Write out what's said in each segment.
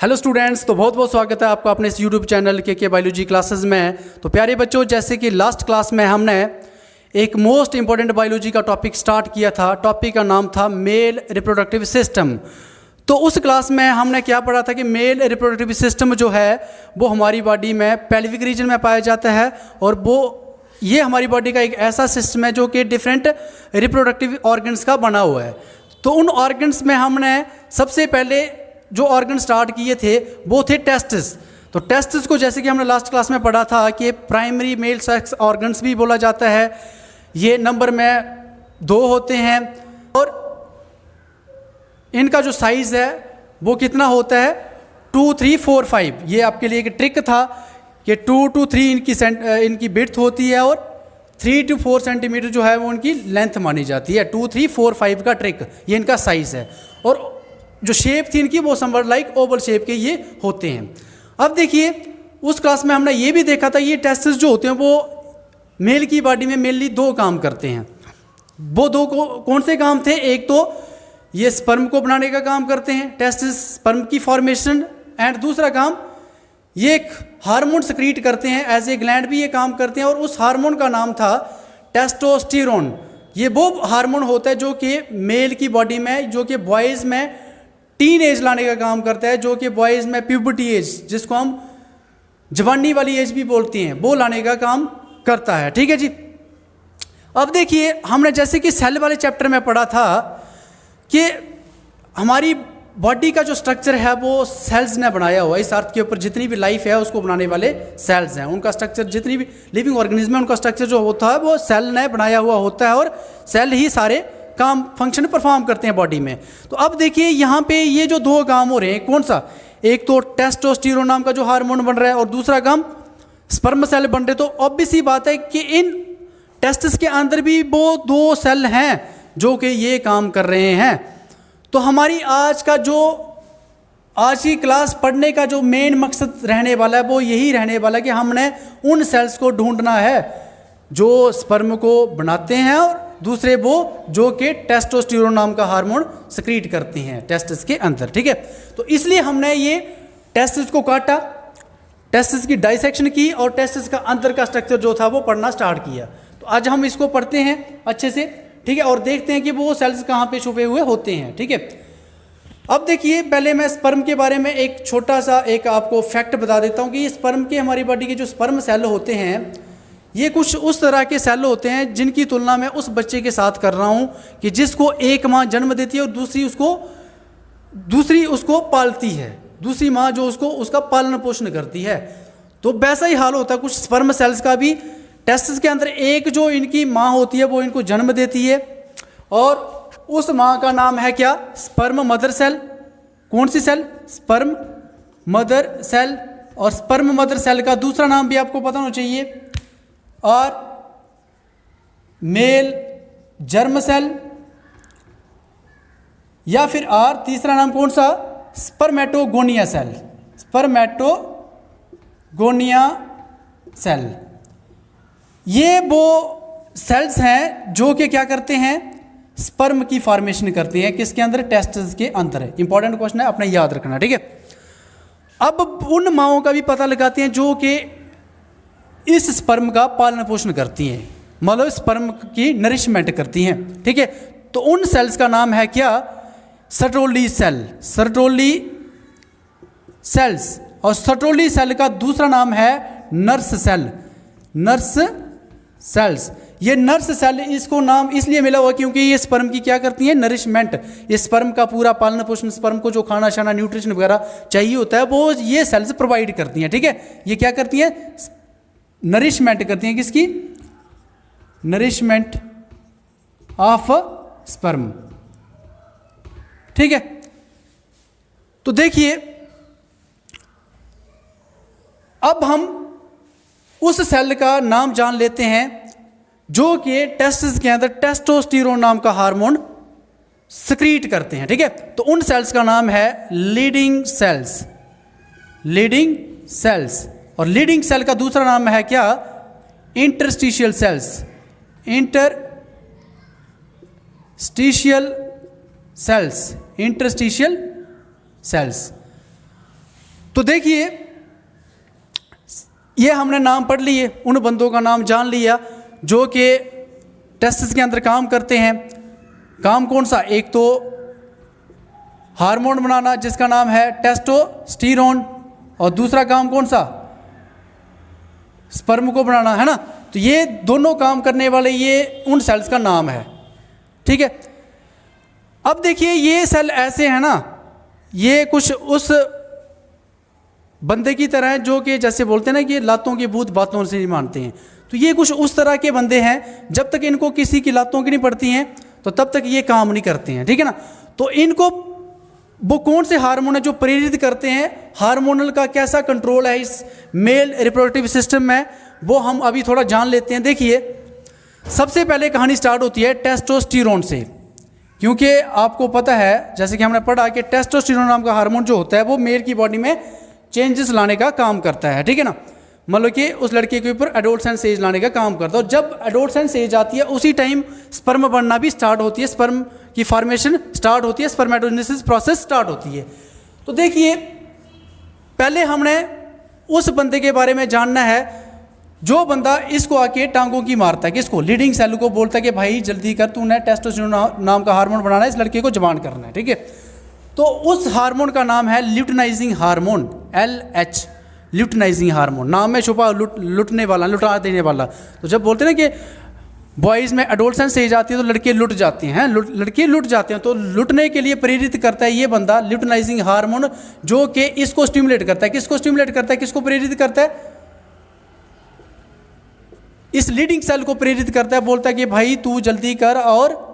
Hello students, तो बहुत बहुत स्वागत है आपका अपने इस यूट्यूब चैनल के बायोलॉजी क्लासेस में। तो प्यारे बच्चों, जैसे कि लास्ट क्लास में हमने एक मोस्ट इंपॉर्टेंट बायोलॉजी का टॉपिक स्टार्ट किया था। टॉपिक का नाम था मेल रिप्रोडक्टिव सिस्टम। तो उस क्लास में हमने क्या पढ़ा था कि मेल रिप्रोडक्टिव सिस्टम जो है वो हमारी बॉडी में पेल्विक रीजन में पाया जाता है, और ये हमारी बॉडी का एक ऐसा सिस्टम है जो कि डिफरेंट रिप्रोडक्टिव ऑर्गन्स का बना हुआ है। तो उन ऑर्गन्स में हमने सबसे पहले जो ऑर्गन स्टार्ट किए थे वो थे टेस्टिस। तो टेस्टिस को जैसे कि हमने लास्ट क्लास में पढ़ा था कि प्राइमरी मेल सेक्स ऑर्गन्स भी बोला जाता है। ये नंबर में 2 होते हैं और इनका जो साइज़ है वो कितना होता है 2, 3, 4, 5। ये आपके लिए एक ट्रिक था कि 2 to 3 इनकी विड्थ होती है और 3 to 4 सेंटीमीटर जो है वो उनकी लेंथ मानी जाती है। 2, 3, 4, 5 का ट्रिक, ये इनका साइज़ है। और जो शेप थी इनकी वो समवट लाइक ओवल शेप के ये होते हैं। अब देखिए, उस क्लास में हमने ये भी देखा था ये टेस्टिस जो होते हैं वो मेल की बॉडी में मेनली 2 काम करते हैं। वो 2 कौन से काम थे? एक तो ये स्पर्म को बनाने का काम करते हैं, टेस्टिस स्पर्म की फॉर्मेशन, एंड दूसरा काम ये एक हार्मोन सक्रीट करते हैं, एज ए ग्लैंड भी ये काम करते हैं, और उस हार्मोन का नाम था टेस्टोस्टेरोन। ये वो हार्मोन होता है जो कि मेल की बॉडी में, जो कि बॉयज़ में टीन एज लाने का काम करता है, जो कि बॉयज़ में प्यूबर्टी एज, जिसको हम जवानी वाली एज भी बोलते हैं, वो लाने का काम करता है। ठीक है जी। अब देखिए, हमने जैसे कि सेल वाले चैप्टर में पढ़ा था कि हमारी बॉडी का जो स्ट्रक्चर है वो सेल्स ने बनाया हुआ है। इस अर्थ के ऊपर जितनी भी लाइफ है उसको बनाने वाले सेल्स हैं। उनका स्ट्रक्चर, जितनी भी लिविंग ऑर्गेनिज्म है उनका स्ट्रक्चर जो होता है वो सेल ने बनाया हुआ होता है, और सेल ही सारे काम फंक्शन परफॉर्म करते हैं बॉडी में। तो अब देखिए यहाँ पे ये जो 2 काम हो रहे हैं, कौन सा? एक तो टेस्टोस्टेरोन नाम का जो हार्मोन बन रहा है, और दूसरा काम स्पर्म सेल बन रहे। तो ऑब्वियस ही बात है कि इन टेस्टिस के अंदर भी वो 2 सेल हैं जो कि ये काम कर रहे हैं। तो हमारी आज की क्लास पढ़ने का जो मेन मकसद रहने वाला है वो यही रहने वाला है कि हमने उन सेल्स को ढूंढना है जो स्पर्म को बनाते हैं, और दूसरे वो जो कि टेस्टोस्टेरोन नाम का हार्मोन सक्रीट करते हैं टेस्टिस के अंदर। ठीक है। तो इसलिए हमने ये टेस्टिस को काटा, टेस्टिस की डाइसेक्शन की, और टेस्टिस का अंदर का स्ट्रक्चर जो था वो पढ़ना स्टार्ट किया। तो आज हम इसको पढ़ते हैं अच्छे से, ठीक है, और देखते हैं कि वो सेल्स कहाँ पे छुपे हुए होते हैं। ठीक है। अब देखिए, पहले मैं स्पर्म के बारे में एक छोटा सा एक आपको फैक्ट बता देता हूँ कि स्पर्म के, हमारी बॉडी के जो स्पर्म सेल होते हैं ये कुछ उस तरह के सेल होते हैं जिनकी तुलना मैं उस बच्चे के साथ कर रहा हूँ कि जिसको एक माँ जन्म देती है और दूसरी उसको पालती है, दूसरी माँ जो उसका पालन पोषण करती है। तो वैसा ही हाल होता है कुछ स्पर्म सेल्स का भी। टेस्टिस के अंदर एक जो इनकी माँ होती है वो इनको जन्म देती है, और उस माँ का नाम है क्या? Sperm mother cell. कौन सी सेल? Sperm mother cell. और स्पर्म मदर सेल का दूसरा नाम भी आपको पता होना चाहिए, और मेल जर्म सेल, या फिर और तीसरा नाम कौन सा? Spermatogonia cell. Spermatogonia cell. ये वो सेल्स हैं जो कि क्या करते हैं? स्पर्म की फॉर्मेशन करते हैं। किसके अंदर? टेस्टिस के अंदर। इंपॉर्टेंट क्वेश्चन है, अपने याद रखना। ठीक है। अब उन माओं का भी पता लगाते हैं जो कि इस स्पर्म का पालन पोषण करती हैं, मतलब स्पर्म की नरिशमेंट करती हैं। ठीक है। तो उन सेल्स का नाम है क्या? Sertoli cell. Sertoli cells. और सर्टोली सेल का दूसरा नाम है नर्स सेल। Nurse cells. ये नर्स सेल, इसको नाम इसलिए मिला हुआ क्योंकि ये स्पर्म की क्या करती हैं? नरिशमेंट। ये स्पर्म का पूरा पालन पोषण, स्पर्म को जो खाना शाना न्यूट्रिशन वगैरह चाहिए होता है वो ये सेल्स प्रोवाइड करती हैं। ठीक है। ये क्या करती हैं? नरिशमेंट करती हैं। किसकी? Nourishment of sperm. ठीक है। तो देखिए, अब हम उस सेल का नाम जान लेते हैं जो कि टेस्टिस के अंदर टेस्टोस्टेरोन नाम का हार्मोन सक्रीट करते हैं। ठीक है। तो उन सेल्स का नाम है लीडिंग सेल्स। Leading cells. और लीडिंग सेल का दूसरा नाम है क्या? Interstitial cells. Interstitial cells. तो देखिए ये हमने नाम पढ़ लिए, उन बंदों का नाम जान लिया जो कि टेस्टिस के अंदर काम करते हैं। काम कौन सा? एक तो हार्मोन बनाना जिसका नाम है टेस्टोस्टेरोन, और दूसरा काम कौन सा? स्पर्म को बनाना, है ना। तो ये दोनों काम करने वाले ये उन सेल्स का नाम है, ठीक है। अब देखिए ये सेल ऐसे हैं ना, ये कुछ उस बंदे की तरह हैं जो कि जैसे बोलते हैं ना कि लातों की भूत बातों से नहीं मानते हैं। तो ये कुछ उस तरह के बंदे हैं, जब तक इनको किसी की लातों की नहीं पड़ती हैं तो तब तक ये काम नहीं करते हैं, ठीक है ना। तो इनको वो कौन से हार्मोन है जो प्रेरित करते हैं, हार्मोनल का कैसा कंट्रोल है इस मेल रिप्रोडक्टिव सिस्टम में, वो हम अभी थोड़ा जान लेते हैं। देखिए सबसे पहले कहानी स्टार्ट होती है टेस्टोस्टेरोन से, क्योंकि आपको पता है जैसे कि हमने पढ़ा कि टेस्टोस्टेरोन नाम का हार्मोन जो होता है वो मेल की बॉडी में चेंजेस लाने का काम करता है, ठीक है ना। मतलब कि उस लड़के के ऊपर एडोलसेंस एज लाने का काम करता है, और जब एडोलसेंस एज आती है उसी टाइम स्पर्म बनना भी स्टार्ट होती है, स्पर्म की फॉर्मेशन स्टार्ट होती है, स्पर्मेटोजेनेसिस प्रोसेस स्टार्ट होती है। तो देखिए पहले हमने उस बंदे के बारे में जानना है जो बंदा इसको आके टांगों की मारता है, किसको? लीडिंग सेल को बोलता है कि भाई जल्दी कर, तूने टेस्टोस्टेरोन नाम का हार्मोन बनाना है, इस लड़के को जवान करना है, ठीक है। तो उस हार्मोन का नाम है luteinizing hormone, LH, luteinizing hormone. नाम में छुपा लुटने वाला, लुटा देने वाला। तो जब बोलते हैं ना कि बॉयज़ में एडोलसेंस एज आती है तो लड़के लुट जाते हैं, लड़के लुट जाते हैं, तो लुटने के लिए प्रेरित करता है ये बंदा ल्यूटिनाइजिंग हार्मोन, जो कि इसको स्टिमुलेट करता है। किसको स्टिमुलेट करता है, किसको प्रेरित करता है? इस लीडिंग सेल को प्रेरित करता है, बोलता है कि भाई तू जल्दी कर और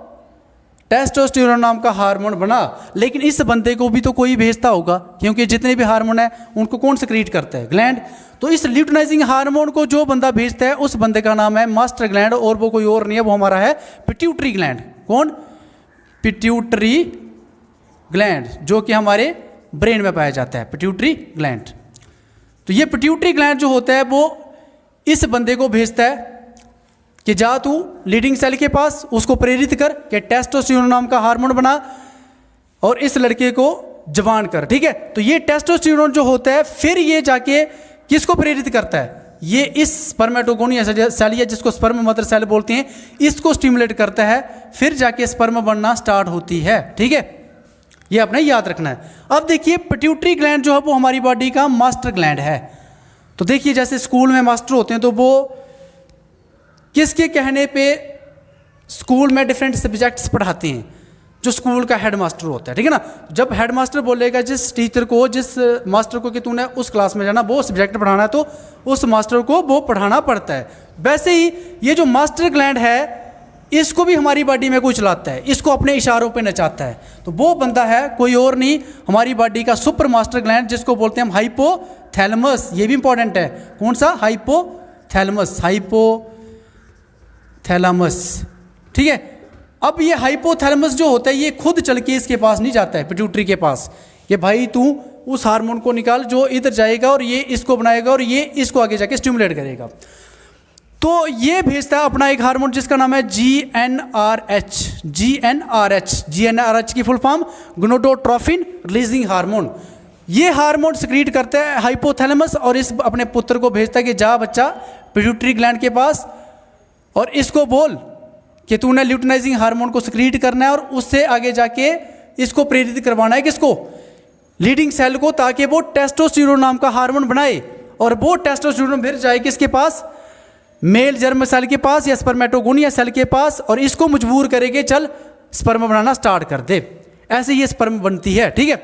टेस्टोस्टेरोन नाम का हार्मोन बना। लेकिन इस बंदे को भी तो कोई भेजता होगा, क्योंकि जितने भी हार्मोन है उनको कौन सिक्रीट करता है? ग्लैंड। तो इस ल्यूटिनाइजिंग हार्मोन को जो बंदा भेजता है उस बंदे का नाम है मास्टर ग्लैंड, और वो कोई और नहीं है, वो हमारा है पिट्यूटरी ग्लैंड। कौन? पिट्यूटरी ग्लैंड, जो कि हमारे ब्रेन में पाया जाता है, पिट्यूटरी ग्लैंड। तो ये पिट्यूटरी ग्लैंड जो होता है वो इस बंदे को भेजता है कि जा तू लीडिंग सेल के पास, उसको प्रेरित कर कि टेस्टोस्टेरोन नाम का हार्मोन बना और इस लड़के को जवान कर, ठीक है। तो ये टेस्टोस्टेरोन जो होता है फिर ये जाके किसको प्रेरित करता है? ये इस स्पर्मेटोगोनिया सेल या जिसको स्पर्म मदर सेल बोलते हैं, इसको स्टिमुलेट करता है, फिर जाके स्पर्म बनना स्टार्ट होती है, ठीक है। ये अपने याद रखना है। अब देखिए पिट्यूटरी ग्लैंड जो है वो हमारी बॉडी का मास्टर ग्लैंड है। तो देखिए जैसे स्कूल में मास्टर होते हैं तो वो किसके कहने पे स्कूल में डिफरेंट सब्जेक्ट्स पढ़ाते हैं? जो स्कूल का हेड मास्टर होता है, ठीक है ना। जब हेड मास्टर बोलेगा जिस टीचर को, जिस मास्टर को कि तूने उस क्लास में जाना, वो सब्जेक्ट पढ़ाना है, तो उस मास्टर को वो पढ़ाना पड़ता है। वैसे ही ये जो मास्टर ग्लैंड है इसको भी हमारी बॉडी में कोई चलाता है, इसको अपने इशारों पे नचाता है। तो वो बंदा है कोई और नहीं, हमारी बॉडी का सुपर मास्टर ग्लैंड, जिसको बोलते हैं हम हाइपोथैलेमस। ये भी इंपॉर्टेंट है। कौन सा? हाइपोथैलेमस, हाइपोथैलेमस, ठीक है। अब ये हाइपोथैलेमस जो होता है ये खुद चल के इसके पास नहीं जाता है, पिट्यूटरी के पास, कि भाई तू उस हार्मोन को निकाल जो इधर जाएगा और ये इसको बनाएगा और ये इसको आगे जाके स्टिमुलेट करेगा। तो ये भेजता है अपना एक हार्मोन जिसका नाम है GnRH। GnRH की full form gonadotrophin releasing hormone. ये हार्मोन सिक्रीट करता है हाइपोथैलेमस और इस अपने पुत्र को भेजता है कि जा बच्चा पिट्यूटरी ग्लैंड के पास और इसको बोल कि तूने ल्यूटिनाइजिंग हार्मोन को सिक्रीट करना है और उससे आगे जाके इसको प्रेरित करवाना है, किसको? लीडिंग सेल को, ताकि वो टेस्टोस्टेरोन नाम का हार्मोन बनाए और वो टेस्टोस्टेरोन फिर जाए किसके पास? मेल जर्म सेल के पास या स्पर्मेटोगोनिया सेल के पास, और इसको मजबूर करेंगे चल स्पर्म बनाना स्टार्ट कर दे। ऐसे ये स्पर्म बनती है, ठीक है।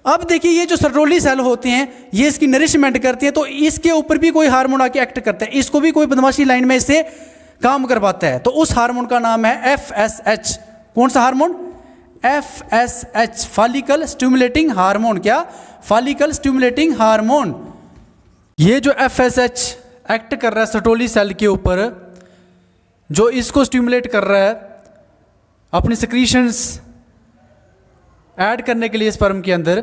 अब देखिए ये जो सर्टोली सेल होते हैं ये इसकी नरिशमेंट करती है, तो इसके ऊपर भी कोई हार्मोन आके एक्ट करता है, इसको भी कोई बदमाशी लाइन में इससे काम करवाता है। तो उस हार्मोन का नाम है FSH। कौन सा hormone? FSH, follicle stimulating hormone. क्या? Follicle stimulating hormone. ये जो FSH एक्ट कर रहा है सर्टोली सेल के ऊपर, जो इसको स्टिमुलेट कर रहा है अपनी सिक्रीशंस ऐड करने के लिए स्पर्म के अंदर,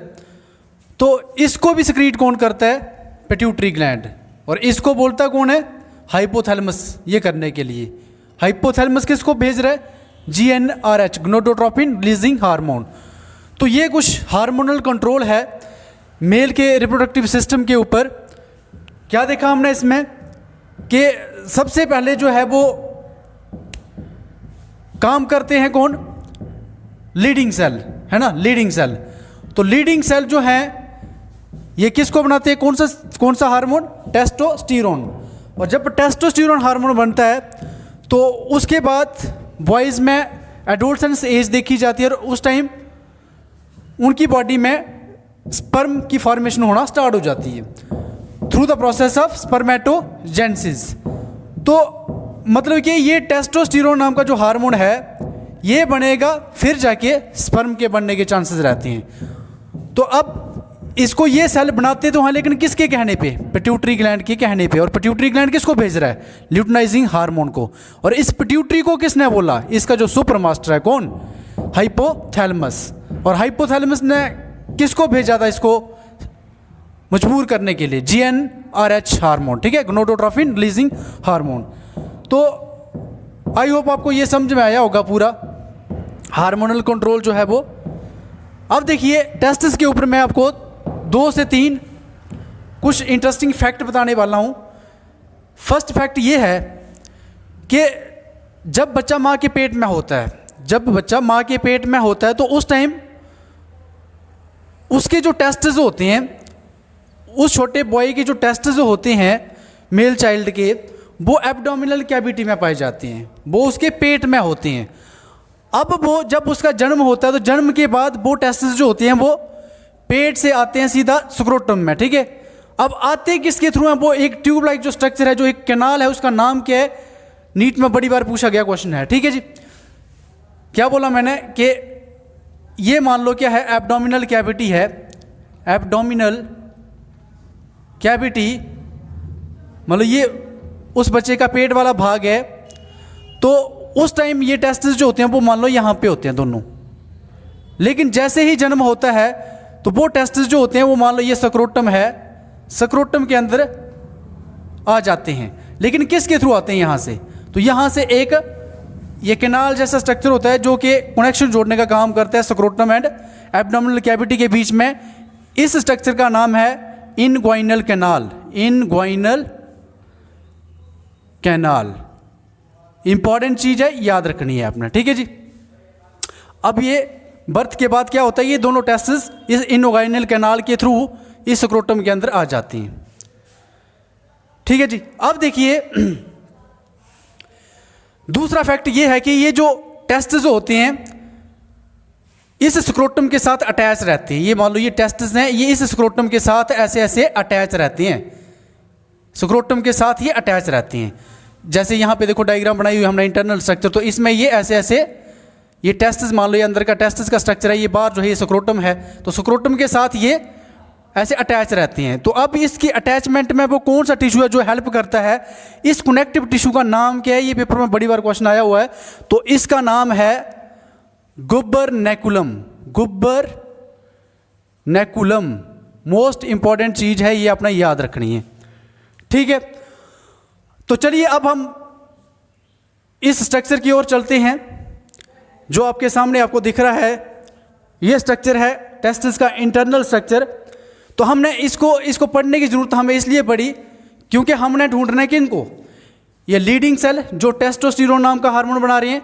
तो इसको भी सिक्रीट कौन करता है? Pituitary gland. और इसको बोलता कौन है? हाइपोथैलेमस। ये करने के लिए हाइपोथैलेमस किसको भेज रहा है? GnRH, gonadotrophin releasing hormone. तो ये कुछ हार्मोनल कंट्रोल है मेल के रिप्रोडक्टिव सिस्टम के ऊपर क्या देखा हमने इसमें कि सबसे पहले जो है वो काम करते हैं कौन, लीडिंग सेल, है ना, लीडिंग सेल। तो लीडिंग सेल जो है ये किसको बनाते हैं, कौन सा हार्मोन, टेस्टोस्टेरोन। और जब टेस्टोस्टेरोन हार्मोन बनता है तो उसके बाद बॉयज़ में एडोलसेंस एज देखी जाती है और उस टाइम उनकी बॉडी में स्पर्म की फॉर्मेशन होना स्टार्ट हो जाती है through the process of spermatogenesis. तो मतलब कि ये टेस्टोस्टेरोन नाम का जो हार्मोन है ये बनेगा, फिर जाके स्पर्म के बनने के चांसेस रहते हैं। तो अब इसको ये सेल बनाते तो हैं, लेकिन किसके कहने पे, पिट्यूटरी ग्लैंड के कहने पे। और पिट्यूटरी ग्लैंड किसको भेज रहा है, ल्यूटिनाइजिंग हार्मोन को। और इस पिट्यूटरी को किसने बोला, इसका जो सुपर मास्टर है कौन, हाइपोथैलेमस। और हाइपोथैलेमस ने किसको भेजा था इसको मजबूर करने के लिए, GnRH हार्मोन, ठीक है, गोनाडोट्रोफिन रिलीजिंग हार्मोन। तो आई होप आपको ये समझ में आया होगा पूरा हार्मोनल कंट्रोल जो है वो। अब देखिए टेस्टिस के ऊपर मैं आपको 2 से 3 कुछ इंटरेस्टिंग फैक्ट बताने वाला हूँ। फर्स्ट फैक्ट ये है कि जब बच्चा माँ के पेट में होता है, जब बच्चा माँ के पेट में होता है तो उस टाइम उसके जो टेस्टिस होते हैं, उस छोटे बॉय के जो टेस्टिस होते हैं मेल चाइल्ड के, वो एब्डोमिनल कैविटी में पाए जाते हैं, वो उसके पेट में होते हैं। अब वो जब उसका जन्म होता है तो जन्म के बाद वो टेस्टिस जो होते हैं वो पेट से आते हैं सीधा स्क्रोटम में, ठीक है। अब आते किसके थ्रू हैं, वो एक ट्यूब लाइक जो स्ट्रक्चर है, जो एक कैनाल है, उसका नाम क्या है, नीट में बड़ी बार पूछा गया क्वेश्चन है, ठीक है जी। क्या बोला मैंने कि ये मान लो क्या है, एब्डोमिनल कैविटी है, एब्डोमिनल कैविटी मतलब ये उस बच्चे का पेट वाला भाग है। तो उस टाइम ये टेस्टिस जो होते हैं वो मान लो यहाँ पे होते हैं दोनों, लेकिन जैसे ही जन्म होता है तो वो टेस्टिस जो होते हैं वो मान लो ये स्क्रोटम है, स्क्रोटम के अंदर आ जाते हैं। लेकिन किसके थ्रू आते हैं, यहाँ से। तो यहाँ से एक ये कैनाल जैसा स्ट्रक्चर होता है जो कि कनेक्शन जोड़ने का काम करता है स्क्रोटम एंड एब्डोमिनल कैविटी के बीच में। इस स्ट्रक्चर का नाम है inguinal canal, inguinal canal. Important चीज है, याद रखनी है आपने, ठीक है जी। अब ये बर्थ के बाद क्या होता है, ये दोनों टेस्टिस इस इनग्वाइनल कैनाल के थ्रू इस स्क्रोटम के अंदर आ जाती हैं, ठीक है जी। अब देखिए दूसरा फैक्ट ये है कि ये जो टेस्टिस होते हैं इस स्क्रोटम के साथ अटैच रहते हैं। ये मान लो ये टेस्टिस हैं, ये इस स्क्रोटम के साथ ऐसे ऐसे अटैच रहते हैं, स्क्रोटम के साथ ये अटैच रहते हैं। जैसे यहाँ पे देखो डायग्राम बनाई हुई हमने इंटरनल स्ट्रक्चर, तो इसमें ये ऐसे ऐसे ये टेस्टिस मान लो, ये अंदर का टेस्टिस का स्ट्रक्चर है, ये बाहर जो है ये स्क्रोटम है, तो स्क्रोटम के साथ ये ऐसे अटैच रहते हैं। तो अब इसकी अटैचमेंट में वो कौन सा टिश्यू है जो हेल्प करता है, इस कनेक्टिव टिश्यू का नाम क्या है, ये पेपर में बड़ी बार क्वेश्चन आया हुआ है। तो इसका नाम है गुबरनैकुलम, गुबरनैकुलम। मोस्ट इंपॉर्टेंट चीज है, ये अपना याद रखनी है, ठीक है। तो चलिए अब हम इस स्ट्रक्चर की ओर चलते हैं। जो आपके सामने आपको दिख रहा है ये स्ट्रक्चर है टेस्टिस का इंटरनल स्ट्रक्चर। तो हमने इसको पढ़ने की जरूरत हमें इसलिए पड़ी क्योंकि हमने ढूंढना है किनको, ये लीडिंग सेल जो टेस्टोस्टेरोन नाम का हार्मोन बना रहे हैं,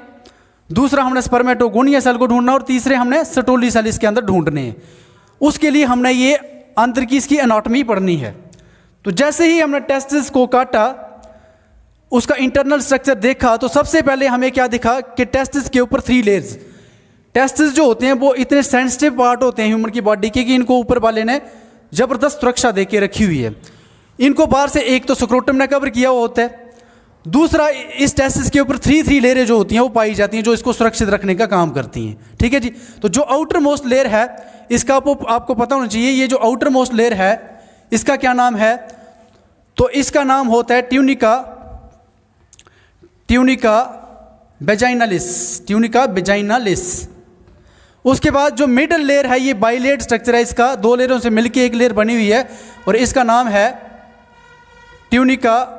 दूसरा हमने स्पर्मेटोगोनिया सेल को ढूंढना, और तीसरे हमने सेटोली सेल इसके अंदर ढूंढने हैं। उसके लिए हमने ये अंदर की इसकी एनाटॉमी पढ़नी है। तो जैसे ही हमने टेस्टिस को काटा, उसका इंटरनल स्ट्रक्चर देखा, तो सबसे पहले हमें क्या दिखा कि टेस्टिस के ऊपर 3 लेयर्स। टेस्टिस जो होते हैं वो इतने सेंसिटिव पार्ट होते हैं ह्यूमन की बॉडी के कि इनको ऊपर वाले ने ज़बरदस्त सुरक्षा दे के रखी हुई है। इनको बाहर से एक तो स्क्रोटम ने कवर किया हुआ होता है, दूसरा इस टेस्टिस के ऊपर 3 लेयरें जो होती हैं वो पाई जाती हैं जो इसको सुरक्षित रखने का काम करती हैं, ठीक है जी। तो जो आउटर मोस्ट लेयर है इसका आपको पता होना चाहिए, ये जो आउटर मोस्ट लेयर है इसका क्या नाम है, तो इसका नाम होता है ट्यूनिका वेजाइनालिस, ट्यूनिका वेजाइनालिस। उसके बाद जो मिडल लेयर है ये बाइलेड स्ट्रक्चर है, इसका 2 लेयरों से मिलकर एक लेयर बनी हुई है और इसका नाम है ट्यूनिका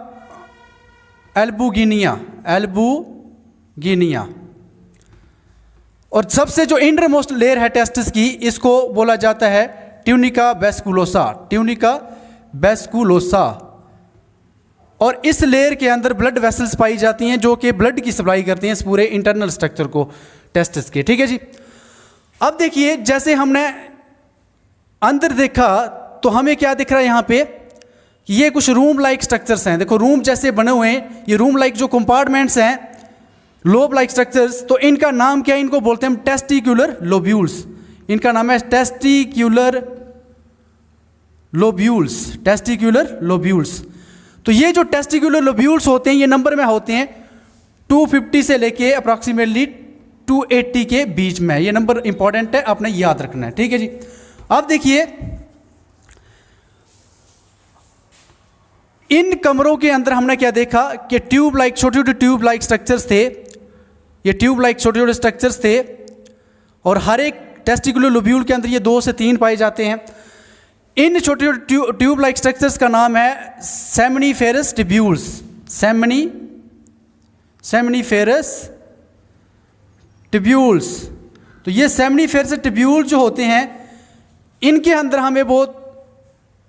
एल्बुगिनिया, एल्बुगिनिया। और सबसे जो इंडर मोस्ट लेयर है टेस्टिस की, इसको बोला जाता है ट्यूनिका वेस्कुलोसा, ट्यूनिका वेस्कुलोसा। और इस लेयर के अंदर ब्लड वेसल्स पाई जाती हैं जो कि ब्लड की सप्लाई करती हैं इस पूरे इंटरनल स्ट्रक्चर को टेस्टिस के। ठीक है जी। अब देखिए जैसे हमने अंदर देखा तो हमें क्या दिख रहा है यहाँ पे, ये कुछ रूम लाइक स्ट्रक्चर्स हैं। देखो रूम जैसे बने हुए हैं, ये रूम लाइक जो कंपार्टमेंट्स हैं, लोब लाइक स्ट्रक्चर्स, तो इनका नाम क्या है, इनको बोलते हैं हम टेस्टिक्यूलर लोब्यूल्स। इनका नाम है टेस्टिक्यूलर लोब्यूल्स, टेस्टिक्यूलर लोब्यूल्स। तो ये जो टेस्टिक्यूलर लोब्यूल्स होते हैं ये नंबर में होते हैं 250 से लेके अप्रॉक्सीमेटली 280 के बीच में। ये नंबर इंपॉर्टेंट है, आपने याद रखना है। ठीक है जी। अब देखिए इन कमरों के अंदर हमने क्या देखा कि ट्यूब लाइक छोटे छोटे ट्यूब लाइक स्ट्रक्चर्स थे। ये ट्यूब लाइक छोटे छोटे स्ट्रक्चर्स थे और हर एक टेस्टिकुलर लोब्यूल के अंदर ये 2 से 3 पाए जाते हैं। इन छोटे छोटे ट्यूब लाइक स्ट्रक्चर्स का नाम है सेमनीफेरस ट्यूब्यूल्स, सेमनीफेरस ट्यूब्यूल्स। तो ये सेमनीफेरस ट्यूब्यूल जो होते हैं इनके अंदर हमें बहुत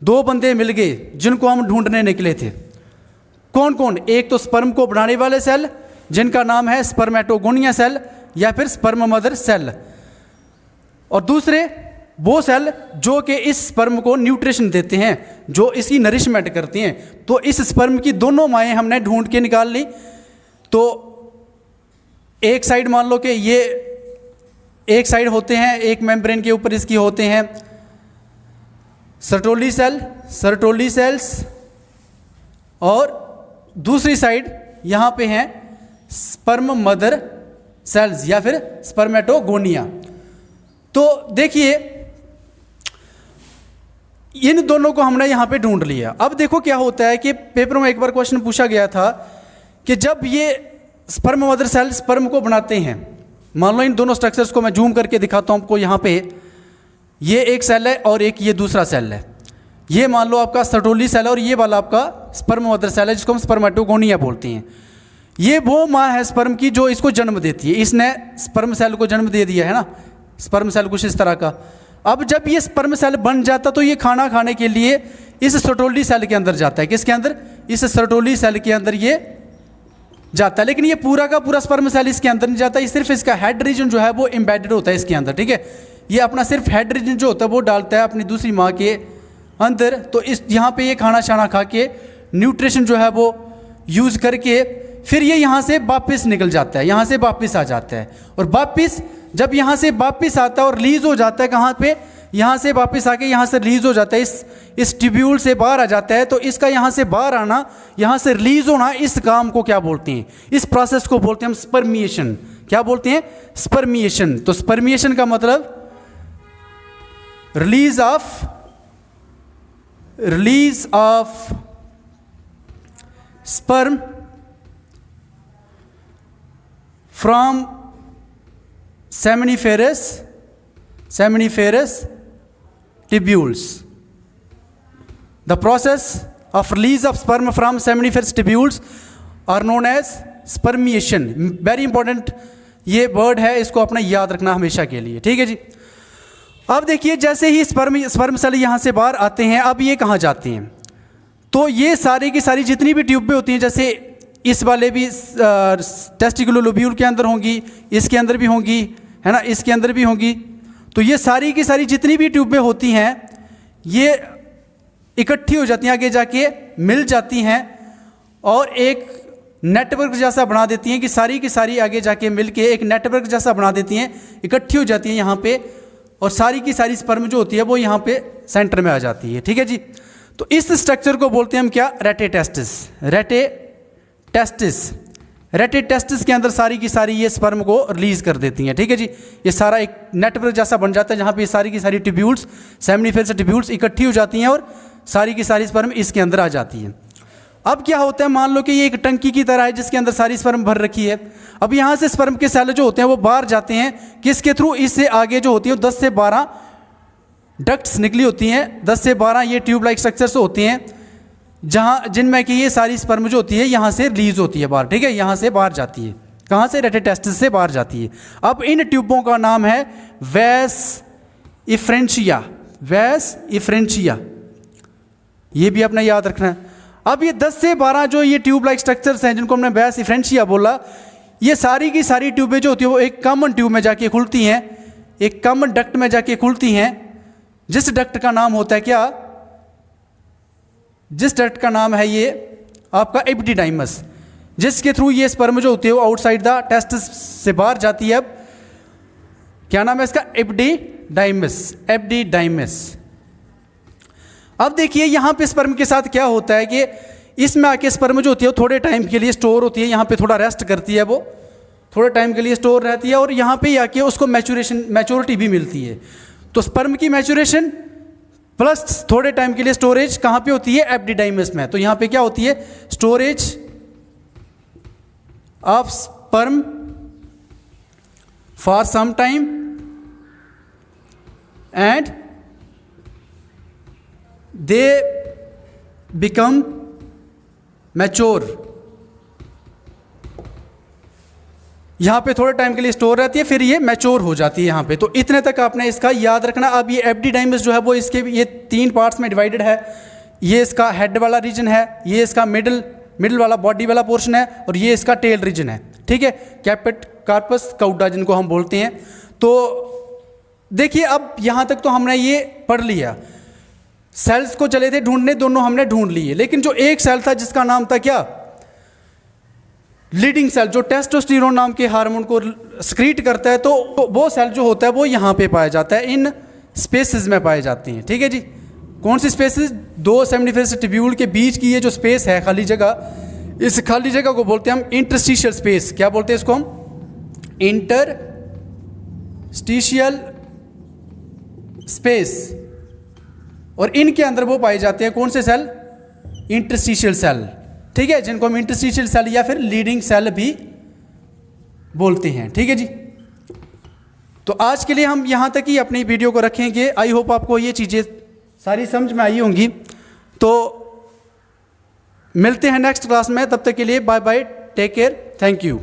2 बंदे मिल गए जिनको हम ढूंढने निकले थे। कौन कौन? एक तो स्पर्म को बनाने वाले सेल जिनका नाम है स्पर्मेटोगोनिया सेल या फिर स्पर्म मदर सेल, और दूसरे वो सेल जो कि इस स्पर्म को न्यूट्रिशन देते हैं, जो इसकी नरिशमेंट करती हैं। तो इस स्पर्म की दोनों माएँ हमने ढूंढ के निकाल ली। तो एक साइड मान लो कि ये एक साइड होते हैं, एक मेम्ब्रेन के ऊपर इसकी होते हैं सर्टोली सेल, सर्टोली सेल्स, और दूसरी साइड यहाँ पे हैं स्पर्म मदर सेल्स या फिर स्पर्मेटोगोनिया। तो देखिए इन दोनों को हमने यहाँ पे ढूंढ लिया। अब देखो क्या होता है कि पेपर में एक बार क्वेश्चन पूछा गया था कि जब ये स्पर्म मदर सेल स्पर्म को बनाते हैं, मान लो इन दोनों स्ट्रक्चर्स को मैं जूम करके दिखाता हूँ आपको। यहाँ पे ये एक सेल है और एक ये दूसरा सेल है। ये मान लो आपका सर्टोली सेल है और ये वाला आपका स्पर्म मदर सेल है जिसको हम स्पर्मेटोगोनिया बोलते हैं। ये वो माँ है स्पर्म की जो इसको जन्म देती है। इसने स्पर्म सेल को जन्म दे दिया है ना, स्पर्म सेल कुछ इस तरह का। अब जब ये स्पर्म सेल बन जाता तो ये खाना खाने के लिए इस सर्टोली सेल के अंदर जाता है। किसके अंदर? इस सर्टोली सेल के अंदर ये जाता है। लेकिन ये पूरा का पूरा स्पर्म सेल इसके अंदर नहीं जाता, ये सिर्फ इसका हेड रीजन जो है वो एम्बेडेड होता है इसके अंदर। ठीक है, ये अपना सिर्फ हेड रीजन जो होता है वो डालता है अपनी दूसरी माँ के अंदर। तो इस यहाँ पे ये खाना शाना खा के न्यूट्रिशन जो है वो यूज़ करके फिर ये यहाँ से वापस निकल जाता है, यहाँ से वापस आ जाता है। और वापस जब यहाँ से वापस आता है और रिलीज हो जाता है कहाँ पे, यहाँ से वापस आके यहाँ से रिलीज हो जाता है, इस ट्यूब्यूल से बाहर आ जाता है। तो इसका यहाँ से बाहर आना, यहाँ से रिलीज होना, इस काम को क्या बोलते हैं? इस प्रोसेस को बोलते हैं हम स्पर्मिएशन। क्या बोलते हैं? स्पर्मिएशन। तो स्पर्मिएशन का मतलब release of sperm from seminiferous tubules. The process of release of sperm from seminiferous tubules are known as spermiation. Very important ये वर्ड है, इसको अपना याद रखना हमेशा के लिए। ठीक है जी। अब देखिए जैसे ही स्पर्म सेल यहाँ से बाहर आते हैं, अब ये कहाँ जाते हैं? तो ये सारी की सारी जितनी भी ट्यूबें होती हैं, जैसे इस वाले भी टेस्टिकुलर लोब्यूल के अंदर होंगी, इसके अंदर भी होंगी, है ना, इसके अंदर भी होंगी। तो ये सारी की सारी जितनी भी ट्यूबें होती हैं ये इकट्ठी हो जाती हैं, आगे जाके मिल जाती हैं और एक नेटवर्क जैसा बना देती हैं कि सारी की सारी आगे जाके मिल के एक नेटवर्क जैसा बना देती हैं, इकट्ठी हो जाती हैं यहाँ पे, और सारी की सारी स्पर्म जो होती है वो यहाँ पे सेंटर में आ जाती है। ठीक है जी। तो इस स्ट्रक्चर को बोलते हैं हम क्या? रेटेटेस्टिस। रेटेटेस्टिस के अंदर सारी की सारी ये स्पर्म को रिलीज कर देती हैं। ठीक है जी। ये सारा एक नेटवर्क जैसा बन जाता है जहाँ पे सारी की सारी ट्यूब्यूल्स, सेमनीफेरस ट्यूब्यूल्स इकट्ठी हो जाती हैं और सारी की सारी स्पर्म इसके अंदर आ जाती हैं। अब क्या होता है, मान लो कि ये एक टंकी की तरह है जिसके अंदर सारी स्पर्म भर रखी है। अब यहाँ से स्पर्म के सेल जो होते हैं वो बाहर जाते हैं, किसके थ्रू? इससे आगे जो होती है 10 से 12 डक्ट्स निकली होती हैं, 10 से 12 ये ट्यूब लाइक स्ट्रक्चर्स होती हैं जहाँ जिनमें कि ये सारी स्पर्म जो होती है यहाँ से रिलीज होती है बाहर। ठीक है, यहाँ से बाहर जाती है। कहाँ से? रेटेटेस्टिस से बाहर जाती है। अब इन ट्यूबों का नाम है वेस इफ्रेंशिया। वैस इफ्रेंशिया, ये भी अपना याद रखना है। अब ये 10 से 12 जो ये ट्यूब लाइक स्ट्रक्चर्स हैं जिनको हमने वैस इफ्रेंशिया बोला, ये सारी की सारी ट्यूबें जो होती है वो एक कॉमन ट्यूब में जाके खुलती हैं, एक कॉमन डक्ट में जाके खुलती हैं, जिस डक्ट का नाम होता है क्या, जिस डक्ट का नाम है ये आपका एपिडिडाइमस, जिसके थ्रू ये स्पर्म जो होती है वो आउटसाइड द टेस्टिस से बाहर जाती है। अब क्या नाम है इसका, एपिडिडाइमस, एपिडिडाइमस। अब देखिए यहाँ पे स्पर्म के साथ क्या होता है कि इसमें आके स्पर्म जो होती है वो थोड़े टाइम के लिए स्टोर होती है, यहाँ पे थोड़ा रेस्ट करती है, वो थोड़े टाइम के लिए स्टोर रहती है और यहाँ पे आके उसको मैच्योरिटी भी मिलती है। तो स्पर्म की मैच्योरेशन प्लस थोड़े टाइम के लिए स्टोरेज कहाँ पे होती है, एपिडिडाइमस में। तो यहाँ पे क्या होती है, storage of sperm for some time and they become mature. यहां पे थोड़े टाइम के लिए स्टोर रहती है, फिर ये मैच्योर हो जाती है यहाँ पे। तो इतने तक आपने इसका याद रखना। अब ये एपिडिडाइमस जो है वो इसके ये 3 पार्ट्स में डिवाइडेड है। ये इसका हेड वाला रीजन है, ये इसका मिडल वाला बॉडी वाला पोर्शन है और ये इसका टेल रीजन है, ठीक है, कैपेट कार्पस काउडा जिनको हम बोलते हैं। तो देखिए अब यहाँ तक तो हमने ये पढ़ लिया, सेल्स को चले थे ढूंढने, दोनों हमने ढूंढ लिए, लेकिन जो एक सेल था जिसका नाम था क्या, लीडिंग सेल, जो टेस्टोस्टेरोन नाम के हार्मोन को सक्रीट करता है, तो वो सेल जो होता है वो यहाँ पे पाया जाता है, इन स्पेसेस में पाए जाते हैं, ठीक है जी। कौन सी स्पेसेस, 2 सेमिनिफरस ट्यूब्यूल के बीच की ये जो स्पेस है, खाली जगह, इस खाली जगह को बोलते हैं हम इंटरस्टिशियल स्पेस। क्या बोलते हैं इसको हम, इंटरस्टिशियल स्पेस। और इनके अंदर वो पाए जाते हैं कौन से सेल, इंटरस्टिशियल सेल, ठीक है, जिनको हम इंटरस्टिशियल सेल या फिर लीडिंग सेल भी बोलते हैं, ठीक है जी। तो आज के लिए हम यहाँ तक ही अपनी वीडियो को रखेंगे। आई होप आपको ये चीज़ें सारी समझ में आई होंगी। तो मिलते हैं नेक्स्ट क्लास में, तब तक के लिए bye bye, take care, thank you.